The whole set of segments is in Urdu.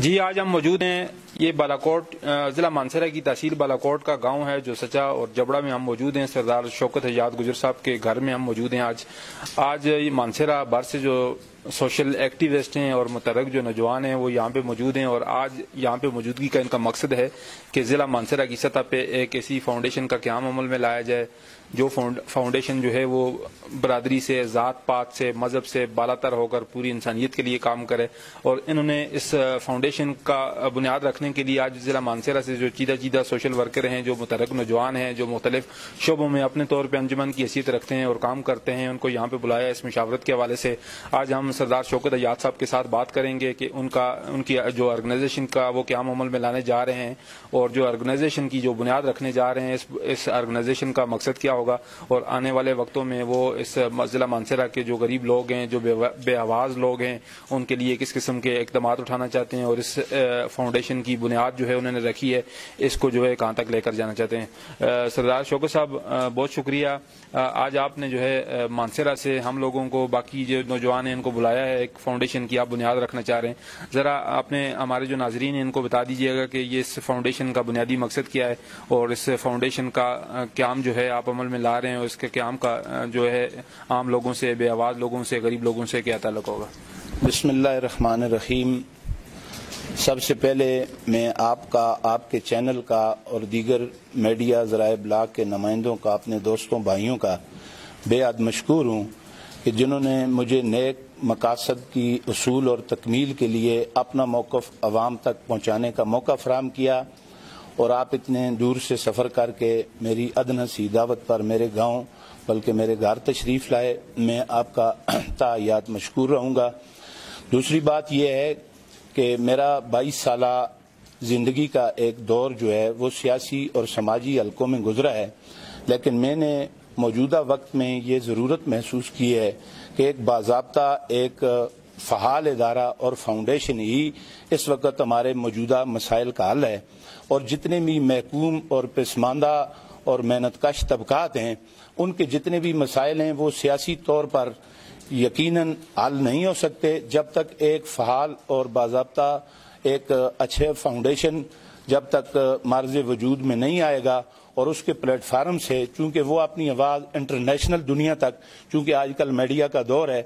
جی آج ہم موجود ہیں، یہ بالاکوٹ ضلع مانسہرہ کی تحصیل بالاکوٹ کا گاؤں ہے جو سچا اور جبڑا میں ہم موجود ہیں۔ سردار شوکت حجات گجر صاحب کے گھر میں ہم موجود ہیں۔ آج یہ مانسہرہ بھر سے جو سوشل ایکٹیوسٹ ہیں اور متحرک جو نوجوان ہیں وہ یہاں پہ موجود ہیں، اور آج یہاں پہ موجودگی کا ان کا مقصد ہے کہ ضلع مانسہرہ کی سطح پہ ایک ایسی فاؤنڈیشن کا قیام عمل میں لایا جائے جو فاؤنڈیشن جو ہے وہ برادری سے، ذات پات سے، مذہب سے بالا تر ہو کر پوری انسانیت کے لیے کام کرے۔ اور انہوں نے اس فاؤنڈیشن کا بنیاد رکھنے کے لیے آج ضلع مانسہرہ سے جو چیدہ سوشل ورکر ہیں، جو متحرک نوجوان ہیں، جو مختلف شعبوں میں اپنے طور پہ انجمن کی حیثیت رکھتے ہیں اور کام کرتے ہیں، ان کو یہاں پہ بلایا اس مشاورت کے حوالے سے۔ آج ہم سردار شوکت حجات صاحب کے ساتھ بات کریں گے کہ ان کی جو آرگنائزیشن کا وہ قیام عمل میں لانے جا رہے ہیں اور جو آرگنائزیشن کی جو بنیاد رکھنے جا رہے ہیں، اس آرگنائزیشن کا مقصد کیا ہوگا، اور آنے والے وقتوں میں وہ اس ضلع مانسہرہ کے جو غریب لوگ ہیں، جو بے آواز لوگ ہیں، ان کے لیے کس قسم کے اقدامات اٹھانا چاہتے ہیں، اور اس فاؤنڈیشن کی بنیاد جو ہے انہوں نے رکھی ہے، اس کو جو ہے کہاں تک لے کر جانا چاہتے ہیں۔ سردار شوکت صاحب بہت شکریہ، آج آپ نے جو ہے مانسہرہ سے ہم لوگوں کو، باقی جو نوجوان ہیں ان کو بلایا ہے، ایک فاؤنڈیشن کی آپ بنیاد رکھنا چاہ رہے ہیں۔ ذرا آپ نے ہمارے جو ناظرین ہیں ان کو بتا دیجیے گا کہ یہ اس فاؤنڈیشن کا بنیادی مقصد کیا ہے، اور اس فاؤنڈیشن کا قیام جو ہے آپ عمل میں لا رہے ہیں، اور اس کے قیام کا جو ہے عام لوگوں سے، بے آواز لوگوں سے، غریب لوگوں سے کیا تعلق ہوگا؟ بسم اللہ الرحمن الرحیم۔ سب سے پہلے میں آپ کا، آپ کے چینل کا اور دیگر میڈیا ذرائع ابلاغ کے نمائندوں کا، اپنے دوستوں بھائیوں کا بے حد مشکور ہوں کہ جنہوں نے مجھے نیک مقاصد کی اصول اور تکمیل کے لیے اپنا موقف عوام تک پہنچانے کا موقع فراہم کیا، اور آپ اتنے دور سے سفر کر کے میری ادنی سی دعوت پر میرے گاؤں بلکہ میرے گھر تشریف لائے۔ میں آپ کا تحیات مشکور رہوں گا۔ دوسری بات یہ ہے کہ میرا 22 سالہ زندگی کا ایک دور جو ہے وہ سیاسی اور سماجی حلقوں میں گزرا ہے، لیکن میں نے موجودہ وقت میں یہ ضرورت محسوس کی ہے کہ ایک باضابطہ، ایک فعال ادارہ اور فاؤنڈیشن ہی اس وقت ہمارے موجودہ مسائل کا حل ہے، اور جتنے بھی محکوم اور پسماندہ اور محنت کش طبقات ہیں، ان کے جتنے بھی مسائل ہیں وہ سیاسی طور پر یقیناً حل نہیں ہو سکتے جب تک ایک فعال اور باضابطہ ایک اچھے فاؤنڈیشن جب تک معرض وجود میں نہیں آئے گا، اور اس کے پلیٹ فارم سے چونکہ وہ اپنی آواز انٹرنیشنل دنیا تک، چونکہ آج کل میڈیا کا دور ہے،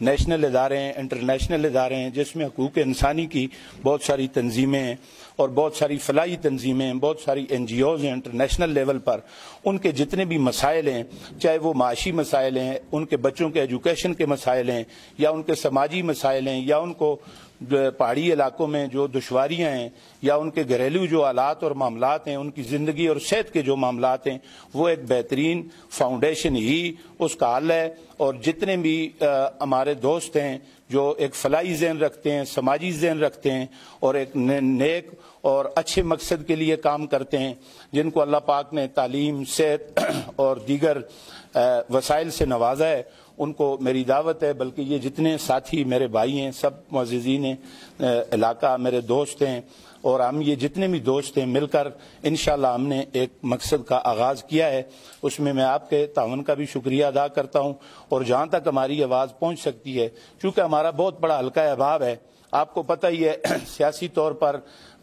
نیشنل ادارے ہیں، انٹرنیشنل ادارے ہیں جس میں حقوق انسانی کی بہت ساری تنظیمیں ہیں اور بہت ساری فلاحی تنظیمیں ہیں، بہت ساری NGOs ہیں انٹرنیشنل لیول پر، ان کے جتنے بھی مسائل ہیں، چاہے وہ معاشی مسائل ہیں، ان کے بچوں کے ایجوکیشن کے مسائل ہیں، یا ان کے سماجی مسائل ہیں، یا ان کو پہاڑی علاقوں میں جو دشواریاں ہیں، یا ان کے گھریلو جو حالات اور معاملات ہیں، ان کی زندگی اور صحت کے جو معاملات ہیں، وہ ایک بہترین فاؤنڈیشن ہی اس کا حل ہے۔ اور جتنے بھی ہمارے دوست ہیں جو ایک فلاحی ذہن رکھتے ہیں، سماجی ذہن رکھتے ہیں، اور ایک نیک اور اچھے مقصد کے لیے کام کرتے ہیں، جن کو اللہ پاک نے تعلیم، صحت اور دیگر وسائل سے نوازا ہے، ان کو میری دعوت ہے۔ بلکہ یہ جتنے ساتھی میرے بھائی ہیں، سب معززین علاقہ میرے دوست ہیں، اور ہم یہ جتنے بھی دوست ہیں مل کر انشاءاللہ ہم نے ایک مقصد کا آغاز کیا ہے۔ اس میں آپ کے تعاون کا بھی شکریہ ادا کرتا ہوں، اور جہاں تک ہماری آواز پہنچ سکتی ہے، چونکہ ہمارا بہت بڑا حلقہ احباب ہے، آپ کو پتہ ہی ہے سیاسی طور پر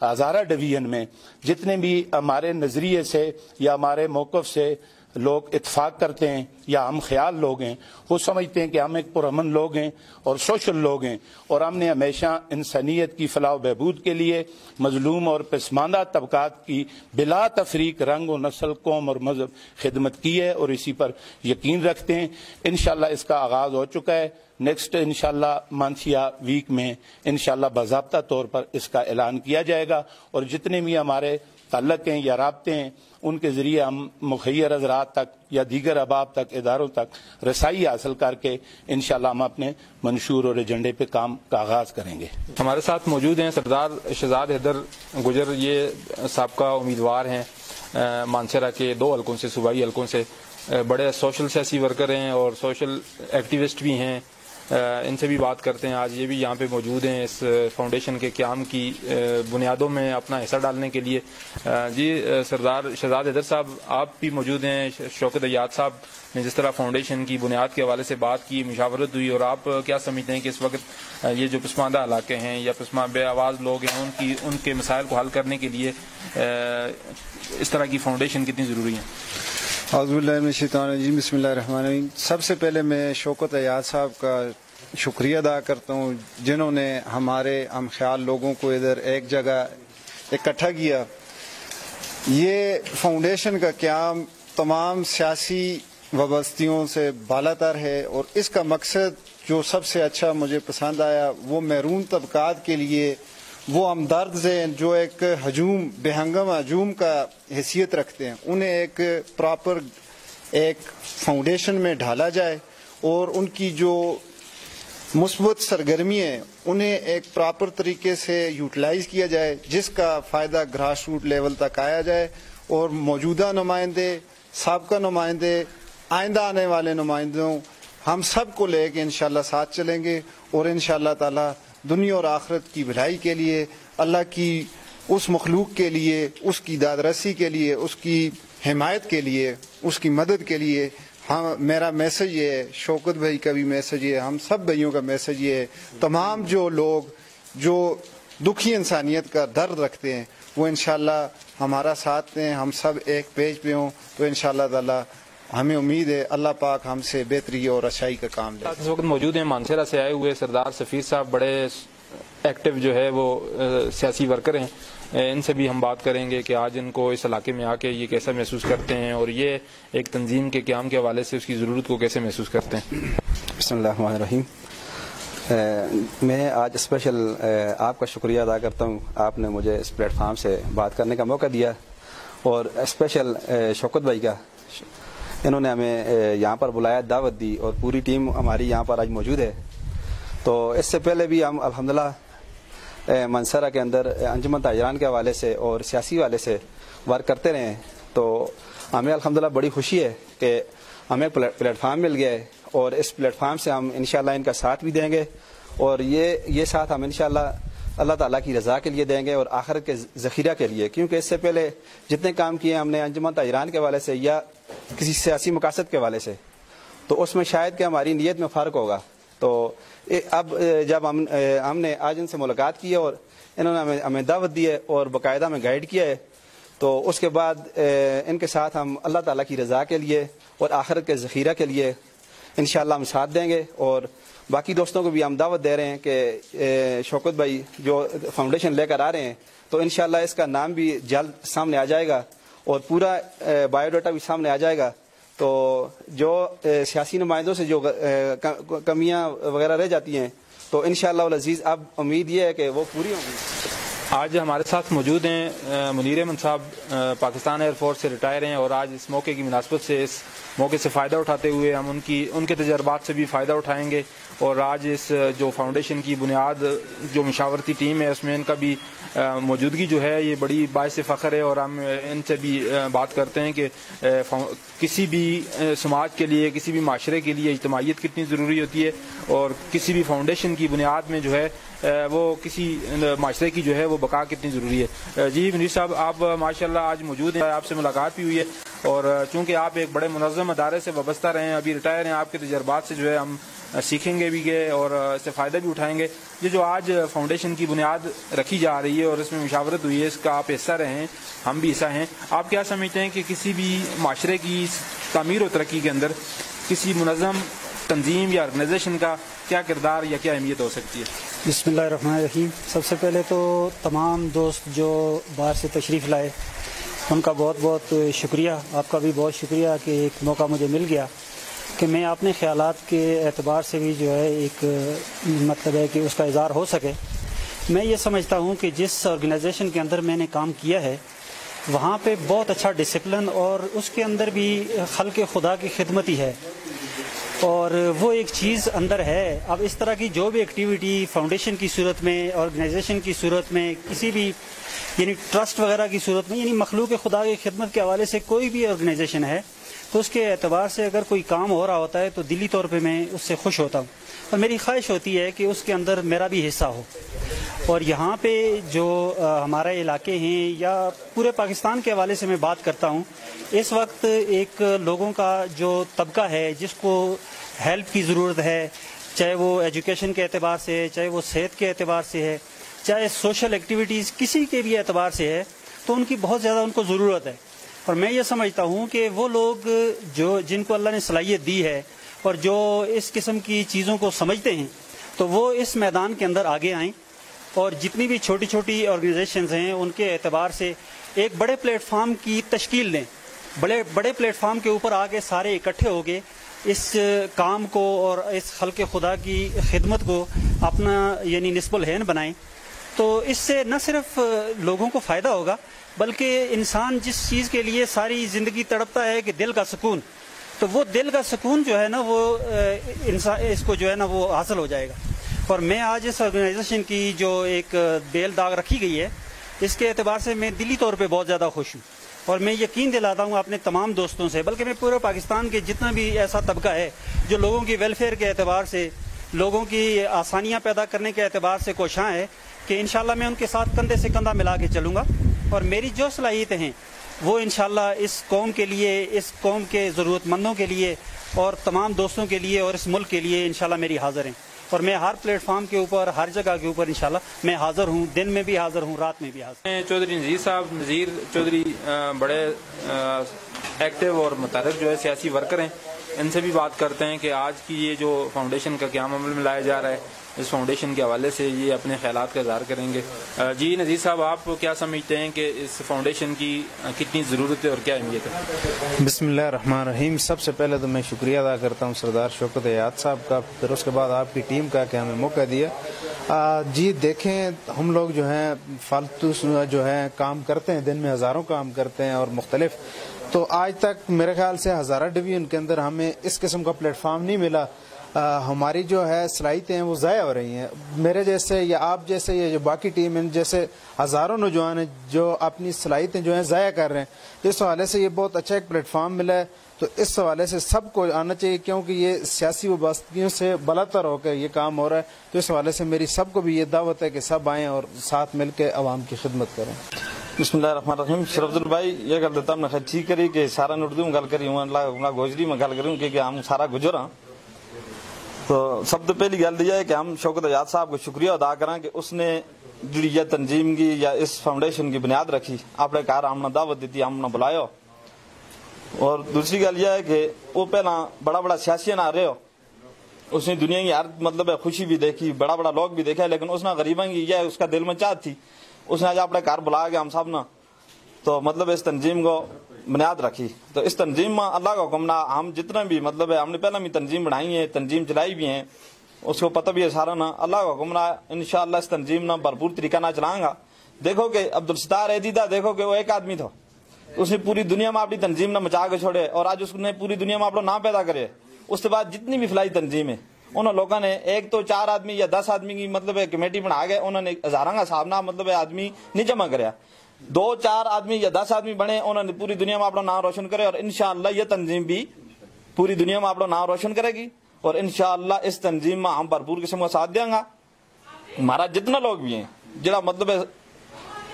ہزارہ ڈویژن میں جتنے بھی ہمارے نظریے سے یا ہمارے موقف سے لوگ اتفاق کرتے ہیں یا ہم خیال لوگ ہیں، وہ سمجھتے ہیں کہ ہم ایک پرامن لوگ ہیں اور سوشل لوگ ہیں، اور ہم نے ہمیشہ انسانیت کی فلاح و بہبود کے لیے مظلوم اور پسماندہ طبقات کی بلا تفریق رنگ و نسل، قوم اور مذہب خدمت کی ہے، اور اسی پر یقین رکھتے ہیں۔ انشاءاللہ اس کا آغاز ہو چکا ہے۔ نیکسٹ انشاءاللہ مانسیا ویک میں انشاءاللہ باضابطہ طور پر اس کا اعلان کیا جائے گا، اور جتنے بھی ہمارے تعلق ہیں یا رابطے ہیں ان کے ذریعے ہم مخیر حضرات تک یا دیگر احباب تک، اداروں تک رسائی حاصل کر کے انشاءاللہ ہم اپنے منشور اور ایجنڈے پہ کام کا آغاز کریں گے۔ ہمارے ساتھ موجود ہیں سردار شہزاد حیدر گجر، یہ سابقہ امیدوار ہیں مانسہرہ کے 2 حلقوں سے، صوبائی حلقوں سے، بڑے سوشل سیاسی ورکر ہیں اور سوشل ایکٹیوسٹ بھی ہیں، ان سے بھی بات کرتے ہیں. آج یہ بھی یہاں پہ موجود ہیں اس فاؤنڈیشن کے قیام کی بنیادوں میں اپنا حصہ ڈالنے کے لیے. جی سردار شہزاد حیدر صاحب آپ بھی موجود ہیں. شوکت ایاد صاحب نے جس طرح فاؤنڈیشن کی بنیاد کے حوالے سے بات کی, مشاورت ہوئی, اور آپ کیا سمجھتے ہیں کہ اس وقت یہ جو پسماندہ علاقے ہیں یا بے آواز لوگ ہیں ان کے مسائل کو حل کرنے کے لیے اس طرح کی فاؤنڈیشن کتنی ضروری ہے؟ اعوذ باللہ من الشیطان الرجیم. بسم اللہ الرحمن الرحیم. سب سے پہلے میں شوکت ایاد صاحب کا شکریہ ادا کرتا ہوں جنہوں نے ہم خیال لوگوں کو ادھر ایک جگہ اکٹھا کیا. یہ فاؤنڈیشن کا قیام تمام سیاسی وابستیوں سے بالا تر ہے, اور اس کا مقصد جو سب سے اچھا مجھے پسند آیا وہ محروم طبقات کے لیے وہ ہمدرد ذہن جو ایک بے ہنگم ہجوم کا حیثیت رکھتے ہیں انہیں ایک پراپر ایک فاؤنڈیشن میں ڈھالا جائے, اور ان کی جو مثبت سرگرمی ہے انہیں ایک پراپر طریقے سے یوٹیلائز کیا جائے, جس کا فائدہ گراس روٹ لیول تک آیا جائے, اور موجودہ نمائندے, سابقہ نمائندے, آئندہ آنے والے نمائندوں ہم سب کو لے کے انشاءاللہ ساتھ چلیں گے, اور انشاءاللہ تعالی دنیا اور آخرت کی بھلائی کے لیے, اللہ کی اس مخلوق کے لیے, اس کی داد رسی کے لیے, اس کی حمایت کے لیے, اس کی مدد کے لیے میرا میسج یہ ہے, شوکت بھائی کا بھی میسج یہ ہے, ہم سب بھائیوں کا میسج یہ ہے, تمام جو لوگ جو دکھی انسانیت کا درد رکھتے ہیں وہ انشاءاللہ ہمارا ساتھ دیں, ہم سب ایک پیج پہ ہوں, تو انشاءاللہ تعالی ہمیں امید ہے اللہ پاک ہم سے بہتری اور اچھائی کا کام لے. اس وقت موجود ہیں مانسہرہ سے آئے ہوئے سردار سفیر صاحب, بڑے ایکٹیو جو ہے وہ سیاسی ورکر ہیں. ان سے بھی ہم بات کریں گے کہ آج ان کو اس علاقے میں آ کے یہ کیسا محسوس کرتے ہیں, اور یہ ایک تنظیم کے قیام کے حوالے سے اس کی ضرورت کو کیسے محسوس کرتے ہیں. بسم اللہ الرحمن الرحیم. میں آج اسپیشل آپ کا شکریہ ادا کرتا ہوں, آپ نے مجھے اس پلیٹ فارم سے بات کرنے کا موقع دیا, اور اسپیشل شوکت بھائی کا, انہوں نے ہمیں یہاں پر بلایا, دعوت دی, اور پوری ٹیم ہماری یہاں پر آج موجود ہے. تو اس سے پہلے بھی ہم الحمدللہ منصرہ کے اندر انجمن تاجران کے حوالے سے اور سیاسی والے سے ورک کرتے رہے ہیں, تو ہمیں الحمدللہ بڑی خوشی ہے کہ ہمیں پلیٹ فارم مل گیا ہے, اور اس پلیٹ فارم سے ہم انشاءاللہ ان کا ساتھ بھی دیں گے, اور یہ ساتھ ہم انشاءاللہ اللہ تعالیٰ کی رضا کے لیے دیں گے اور آخرت کے ذخیرہ کے لیے, کیونکہ اس سے پہلے جتنے کام کیے ہم نے انجمن تاجران کے حوالے سے یا کسی سیاسی مقاصد کے حوالے سے, تو اس میں شاید کہ ہماری نیت میں فرق ہوگا. تو اب جب ہم نے آج ان سے ملاقات کی ہے اور انہوں نے ہمیں دعوت دی ہے اور باقاعدہ ہمیں گائیڈ کیا ہے, تو اس کے بعد ان کے ساتھ ہم اللہ تعالیٰ کی رضا کے لیے اور آخرت کے ذخیرہ کے لیے انشاءاللہ ہم ساتھ دیں گے. اور باقی دوستوں کو بھی ہم دعوت دے رہے ہیں کہ شوکت بھائی جو فاؤنڈیشن لے کر آ رہے ہیں, تو انشاءاللہ اس کا نام بھی جلد سامنے آ جائے گا اور پورا بایو ڈاٹا بھی سامنے آ جائے گا. تو جو سیاسی نمائندوں سے جو کمیاں وغیرہ رہ جاتی ہیں, تو انشاءاللہ العزیز اب امید یہ ہے کہ وہ پوری ہوں گی. آج ہمارے ساتھ موجود ہیں منیر احمد صاحب, پاکستان ایئر فورس سے ریٹائر ہیں, اور آج اس موقع کی مناسبت سے اس موقع سے فائدہ اٹھاتے ہوئے ہم ان کے تجربات سے بھی فائدہ اٹھائیں گے, اور آج اس جو فاؤنڈیشن کی بنیاد جو مشاورتی ٹیم ہے اس میں ان کا بھی موجودگی جو ہے یہ بڑی باعث فخر ہے. اور ہم ان سے بھی بات کرتے ہیں کہ کسی بھی سماج کے لیے, کسی بھی معاشرے کے لیے اجتماعیت کتنی ضروری ہوتی ہے, اور کسی بھی فاؤنڈیشن کی بنیاد میں جو ہے وہ کسی معاشرے کی جو ہے وہ بقا کتنی ضروری ہے. جی منیر صاحب, آپ ماشاءاللہ آج موجود ہیں, آپ سے ملاقات بھی ہوئی ہے, اور چونکہ آپ ایک بڑے منظم ادارے سے وابستہ رہے ہیں, ابھی ریٹائر ہیں, آپ کے تجربات سے جو ہے ہم سیکھیں گے بھی گے اور اس سے فائدہ بھی اٹھائیں گے. یہ جو آج فاؤنڈیشن کی بنیاد رکھی جا رہی ہے اور اس میں مشاورت ہوئی ہے, اس کا آپ حصہ رہے ہیں, ہم بھی حصہ ہیں, آپ کیا سمجھتے ہیں کہ کسی بھی معاشرے کی تعمیر و ترقی کے اندر کسی منظم تنظیم یا آرگنائزیشن کا کیا کردار یا کیا اہمیت ہو سکتی ہے؟ بسم اللہ الرحمن الرحیم. سب سے پہلے تو تمام دوست جو باہر سے تشریف لائے ان کا بہت بہت شکریہ, آپ کا بھی بہت شکریہ کہ ایک موقع مجھے مل گیا کہ میں اپنے خیالات کے اعتبار سے بھی جو ہے ایک مطلب ہے کہ اس کا اظہار ہو سکے. میں یہ سمجھتا ہوں کہ جس آرگنائزیشن کے اندر میں نے کام کیا ہے وہاں پہ بہت اچھا ڈسپلن اور اس کے اندر بھی خلق خدا کی خدمت ہی ہے. اور وہ ایک چیز اندر ہے. اب اس طرح کی جو بھی ایکٹیویٹی فاؤنڈیشن کی صورت میں، آرگنائزیشن کی صورت میں، کسی بھی یعنی ٹرسٹ وغیرہ کی صورت میں، یعنی مخلوق خدا کی خدمت کے حوالے سے کوئی بھی آرگنائزیشن ہے، تو اس کے اعتبار سے اگر کوئی کام ہو رہا ہوتا ہے تو دلی طور پہ میں اس سے خوش ہوتا ہوں، اور میری خواہش ہوتی ہے کہ اس کے اندر میرا بھی حصہ ہو. اور یہاں پہ جو ہمارے علاقے ہیں یا پورے پاکستان کے حوالے سے میں بات کرتا ہوں، اس وقت ایک لوگوں کا جو طبقہ ہے جس کو ہیلپ کی ضرورت ہے، چاہے وہ ایجوکیشن کے اعتبار سے ہے، چاہے وہ صحت کے اعتبار سے ہے، چاہے سوشل ایکٹیویٹیز کسی کے بھی اعتبار سے ہے، تو ان کی بہت زیادہ ان کو ضرورت ہے. اور میں یہ سمجھتا ہوں کہ وہ لوگ جن کو اللہ نے صلاحیت دی ہے اور جو اس قسم کی چیزوں کو سمجھتے ہیں، تو وہ اس میدان کے اندر آگے آئیں، اور جتنی بھی چھوٹی چھوٹی آرگنائزیشنز ہیں ان کے اعتبار سے ایک بڑے پلیٹ فارم کی تشکیل دیں. بڑے پلیٹ فارم کے اوپر آگے سارے اکٹھے ہو گئے اس کام کو اور اس خلق خدا کی خدمت کو اپنا یعنی نصب العین بنائیں. تو اس سے نہ صرف لوگوں کو فائدہ ہوگا، بلکہ انسان جس چیز کے لیے ساری زندگی تڑپتا ہے کہ دل کا سکون، تو وہ دل کا سکون جو ہے نا وہ انسان اس کو جو ہے نا وہ حاصل ہو جائے گا. اور میں آج اس آرگنائزیشن کی جو ایک بیل داغ رکھی گئی ہے، اس کے اعتبار سے میں دلی طور پہ بہت زیادہ خوش ہوں. اور میں یقین دلاتا ہوں اپنے تمام دوستوں سے، بلکہ میں پورے پاکستان کے جتنا بھی ایسا طبقہ ہے جو لوگوں کی ویلفیئر کے اعتبار سے، لوگوں کی آسانیاں پیدا کرنے کے اعتبار سے کوشاں ہے، کہ انشاءاللہ میں ان کے ساتھ کندھے سے کندھا ملا کے چلوں گا. اور میری جو صلاحیتیں ہیں وہ انشاءاللہ اس قوم کے لیے، اس قوم کے ضرورت مندوں کے لیے اور تمام دوستوں کے لیے اور اس ملک کے لیے انشاءاللہ میری حاضر ہیں. اور میں ہر پلیٹ فارم کے اوپر، ہر جگہ کے اوپر انشاءاللہ میں حاضر ہوں، دن میں بھی حاضر ہوں، رات میں بھی حاضر. چودھری نذیر صاحب، نذیر چودھری بڑے ایکٹیو اور متحرک جو ہے سیاسی ورکر ہیں. ان سے بھی بات کرتے ہیں کہ آج کی یہ جو فاؤنڈیشن کا قیام عمل میں لایا جا رہا ہے، اس فاؤنڈیشن کے حوالے سے یہ اپنے خیالات کا اظہار کریں گے. جی نذیر صاحب، آپ کیا سمجھتے ہیں کہ اس فاؤنڈیشن کی کتنی ضرورت ہے اور کیا اہمیت ہے؟ بسم اللہ الرحمن الرحیم. سب سے پہلے تو میں شکریہ ادا کرتا ہوں سردار شوکت ایاز صاحب کا، پھر اس کے بعد آپ کی ٹیم کا کہ ہمیں موقع دیا. جی دیکھیں، ہم لوگ جو ہیں فالتو جو ہیں کام کرتے ہیں، دن میں ہزاروں کام کرتے ہیں اور مختلف، تو آج تک میرے خیال سے ہزارہ ڈویژن کے اندر ہمیں اس قسم کا پلیٹ فارم نہیں ملا. ہماری جو ہے صلاحیتیں ہیں وہ ضائع ہو رہی ہیں. میرے جیسے یا آپ جیسے یا جو باقی ٹیم ہیں جیسے ہزاروں نوجوان ہیں جو اپنی صلاحیتیں جو ہیں ضائع کر رہے ہیں. اس حوالے سے یہ بہت اچھا ایک پلیٹ فارم ملا ہے، تو اس حوالے سے سب کو آنا چاہیے، کیونکہ یہ سیاسی وابستگیوں سے بالاتر ہو کے یہ کام ہو رہا ہے. تو اس حوالے سے میری سب کو بھی یہ دعوت ہے کہ سب آئیں اور ساتھ مل کے عوام کی خدمت کریں. بسم اللہ الرحمن الرحیم. شرف بھائی یہ گل دیتا میں ٹھیک کری کہ سارا اردو میں گل کری ہوں، اللہ گوجری میں گل کروں کہ ہم سارا گجر ہاں. تو سب تو پہلی گل یہ ہے کہ ہم شوکت ایاز صاحب کو شکریہ ادا کریں کہ اس نے جڑی یہ تنظیم کی یا اس فاؤنڈیشن کی بنیاد رکھی، اپنے گھر ہم نے دعوت دیتی، ہم نے بلایا. اور دوسری گل یہ ہے کہ وہ پہلا بڑا بڑا سیاسی نہ رہے ہو، اس نے دنیا کی ہر مطلب خوشی بھی دیکھی، بڑا بڑا لوگ بھی دیکھا، لیکن اس نے غریباں کی یہ اس کا دل میں چاہت تھی، اس نے آج اپنے گھر بلا کے ہم سب نے تو مطلب اس تنظیم کو بنیاد رکھی. تو اس تنظیم میں اللہ کا حکم نہ ہم جتنا بھی مطلب ہے، ہم نے پہلے بھی تنظیم بنائی ہے، تنظیم چلائی بھی ہیں، اس کو پتہ بھی ہے سارا نا. اللہ کا حکم نہ انشاءاللہ اس تنظیم نہ بھرپور طریقہ نہ چلائیں گا. دیکھو کہ عبدالستار ایدی تھا، دیکھو کہ وہ ایک آدمی تھا، اس نے پوری دنیا میں اپنی تنظیم نہ مچا کے چھوڑے اور آج اس نے پوری دنیا میں اپنا نام پیدا کرے. اس کے بعد جتنی بھی فلاحی تنظیم ہے انہوں لوگوں نے ایک تو 4 آدمی یا 10 آدمی کی مطلب کمیٹی بنا کے انہوں نے ہزاروں کا سامنا مطلب آدمی نہیں جمع کریا، 2-4 آدمی یا 10 آدمی بنے، انہوں نے پوری دنیا میں اپنا نام روشن کرے. اور انشاءاللہ یہ تنظیم بھی پوری دنیا میں اپنا نام روشن کرے گی. اور انشاءاللہ اس تنظیم میں ہم بھرپور قسم کا ساتھ دیں گا. ہمارا جتنا لوگ بھی ہیں جڑا مطلب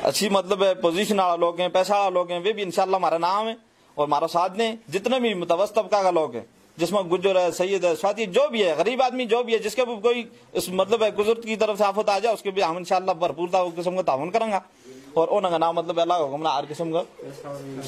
اچھی مطلب پوزیشن والا لوگ ہیں، پیسہ والا لوگ ہیں، وہ بھی انشاءاللہ ہمارا نام ہے اور ہمارا ساتھ دیں. جتنے بھی متوسط طبقہ کا لوگ ہیں، جس میں گجر ہے، سید ہے، سواتی، جو بھی ہے، غریب آدمی جو بھی ہے، جس کے بھی کوئی اس مطلب گزرت کی طرف سے آفت آ جائے، اس کے بھی ہم انشاءاللہ بھرپور قسم کا تعاون کریں گا اور انہوں کا نام مطلب اللہ کا حکم ہر قسم کا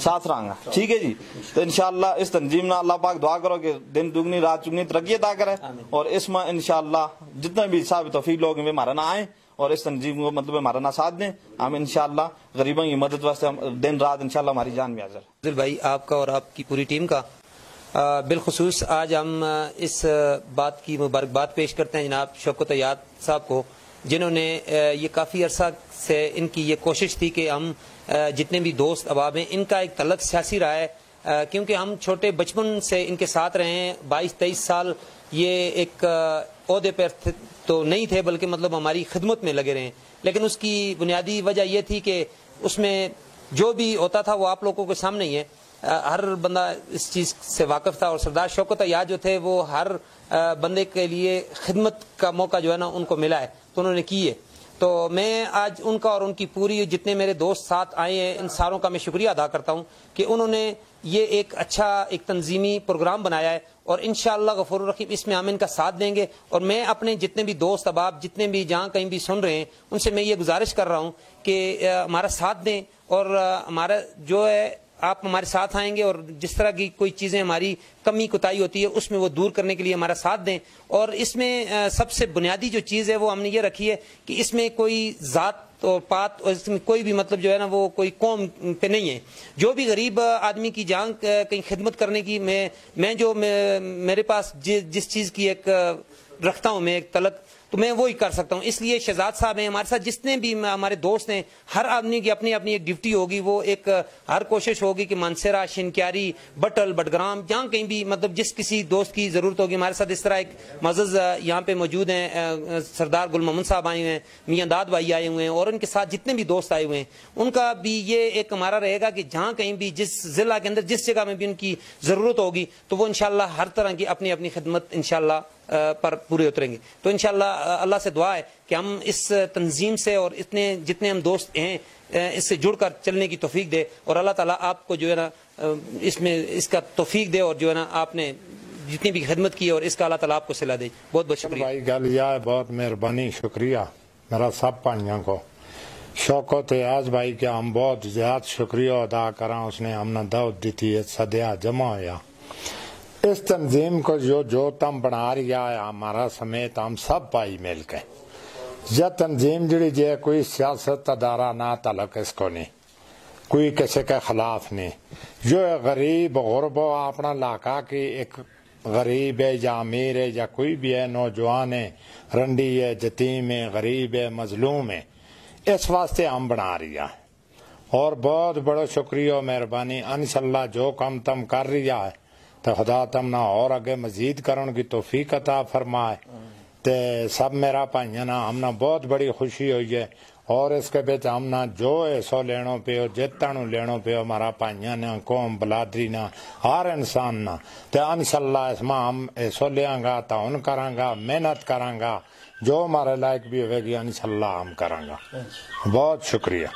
ساتھ رہاں گا. ٹھیک ہے جی. تو انشاءاللہ اس تنظیم نہ اللہ پاک دعا کرو کہ دن دگنی رات چگنی ترقی عطا کرے اور اس میں انشاءاللہ جتنے بھی صاحب توفیق لوگ ہیں ہمارا نہ آئیں اور اس تنظیم کو مطلب ہمارا نہ ساتھ دیں. ہم انشاءاللہ غریبوں کی مدد واسطے دن رات انشاءاللہ ہماری جان میں حاضر. بھائی آپ کا اور آپ کی پوری ٹیم کا بالخصوص آج ہم اس بات کی مبارکباد پیش کرتے ہیں جناب شوکت ایاز صاحب کو، جنہوں نے یہ کافی عرصہ سے ان کی یہ کوشش تھی کہ ہم جتنے بھی دوست احباب ہیں، ان کا ایک تعلق سیاسی رہا ہے کیونکہ ہم چھوٹے بچپن سے ان کے ساتھ رہے ہیں. 22-23 سال یہ ایک عہدے پر تو نہیں تھے بلکہ مطلب ہماری خدمت میں لگے رہے. لیکن اس کی بنیادی وجہ یہ تھی کہ اس میں جو بھی ہوتا تھا وہ آپ لوگوں کے سامنے ہی ہے. ہر بندہ اس چیز سے واقف تھا, اور سردار شوکت عیاد جو تھے وہ ہر بندے کے لیے خدمت کا موقع جو ہے نا ان کو ملا ہے, تو انہوں نے کی ہے. تو میں آج ان کا اور ان کی پوری جتنے میرے دوست ساتھ آئے ہیں ان ساروں کا میں شکریہ ادا کرتا ہوں کہ انہوں نے یہ ایک اچھا ایک تنظیمی پروگرام بنایا ہے, اور انشاءاللہ غفور الرحیم اس میں ہم ان کا ساتھ دیں گے. اور میں اپنے جتنے بھی دوست احباب جتنے بھی جہاں کہیں بھی سن رہے ہیں ان سے میں یہ گزارش کر رہا ہوں کہ ہمارا ساتھ دیں, اور ہمارا جو ہے آپ ہمارے ساتھ آئیں گے, اور جس طرح کی کوئی چیزیں ہماری کمی کوتاہی ہوتی ہے اس میں وہ دور کرنے کے لیے ہمارا ساتھ دیں. اور اس میں سب سے بنیادی جو چیز ہے وہ ہم نے یہ رکھی ہے کہ اس میں کوئی ذات اور پات اور اس میں کوئی بھی مطلب جو ہے نا وہ کوئی قوم پہ نہیں ہے. جو بھی غریب آدمی کی جان کہیں خدمت کرنے کی میں جو میرے پاس جس چیز کی ایک رکھتا ہوں میں ایک طلب, تو میں وہی کر سکتا ہوں. اس لیے شہزاد صاحب ہیں ہمارے ساتھ, جتنے بھی ہمارے دوست ہیں, ہر آدمی کی اپنی اپنی ایک ڈیوٹی ہوگی. وہ ایک ہر کوشش ہوگی کہ مانسہرہ, شنکیاری, بٹل, بٹگرام جہاں کہیں بھی مطلب جس کسی دوست کی ضرورت ہوگی ہمارے ساتھ. اس طرح ایک معزز یہاں پہ موجود ہیں سردار گل محمد صاحب آئے ہوئے ہیں, میاں داد بھائی آئے ہوئے ہیں, اور ان کے ساتھ جتنے بھی دوست آئے ہوئے ہیں ان کا بھی یہ ایک ہمارا رہے گا کہ جہاں کہیں بھی جس ضلع کے اندر جس جگہ میں بھی ان کی ضرورت ہوگی تو وہ انشاءاللہ ہر طرح کی اپنی اپنی خدمت انشاءاللہ پر پورے اتریں گے. تو انشاءاللہ اللہ سے دعا ہے کہ ہم اس تنظیم سے اور اتنے جتنے ہم دوست ہیں اس سے جڑ کر چلنے کی توفیق دے, اور اللہ تعالیٰ آپ کو جو ہے نا اس میں اس کا توفیق دے, اور جو ہے نا آپ نے جتنی بھی خدمت کی اور اس کا اللہ تعالیٰ آپ کو صلہ دے. بہت بہت شکریہ بھائی. گل یہ ہے, بہت مہربانی, شکریہ میرا سب پانیوں کو. شوکت عیاد بھائی کے ہم بہت زیادہ شکریہ ادا کریں, اس نے ہم نے دعوت دی تھی, صدیہ جمع ہوا. اس تنظیم کو جو تم بنا رہا ہے ہمارا سمیت ہم سب بھائی مل کے, یہ تنظیم جڑی جے کوئی سیاست ادارہ نہ تعلق اس کو نہیں, کوئی کسی کے خلاف نہیں. جو غریب غرب اپنا علاقہ کی ایک غریب ہے یا امیر ہے یا کوئی بھی ہے, نوجوان ہے, رنڈی ہے, یتیم ہے, غریب ہے, مظلوم ہے, اس واسطے ہم بنا رہا ہے. اور بہت بڑا شکریہ و مہربانی. انشاءاللہ جو کم تم کر رہا ہے تو خدا تم نہ اور اگے مزید کرن کی توفیق عطا فرمائے. تے سب میرا بھائیاں نا ہم نے بہت بڑی خوشی ہوئی ہے, اور اس کے بیچ ہم نہ جو ایسو لینو پہ ہو جتنو لینو پہ ہو ہمارا بھائیاں نے قوم بلادری نہ ہر انسان نہ, تے انشاءاللہ اس میں ہم ایسو لیاں گا, تعاون کراں گا, محنت کراں گا, جو ہمارے لائق بھی ہوئے گی انشاءاللہ ہم کراں گا. بہت شکریہ.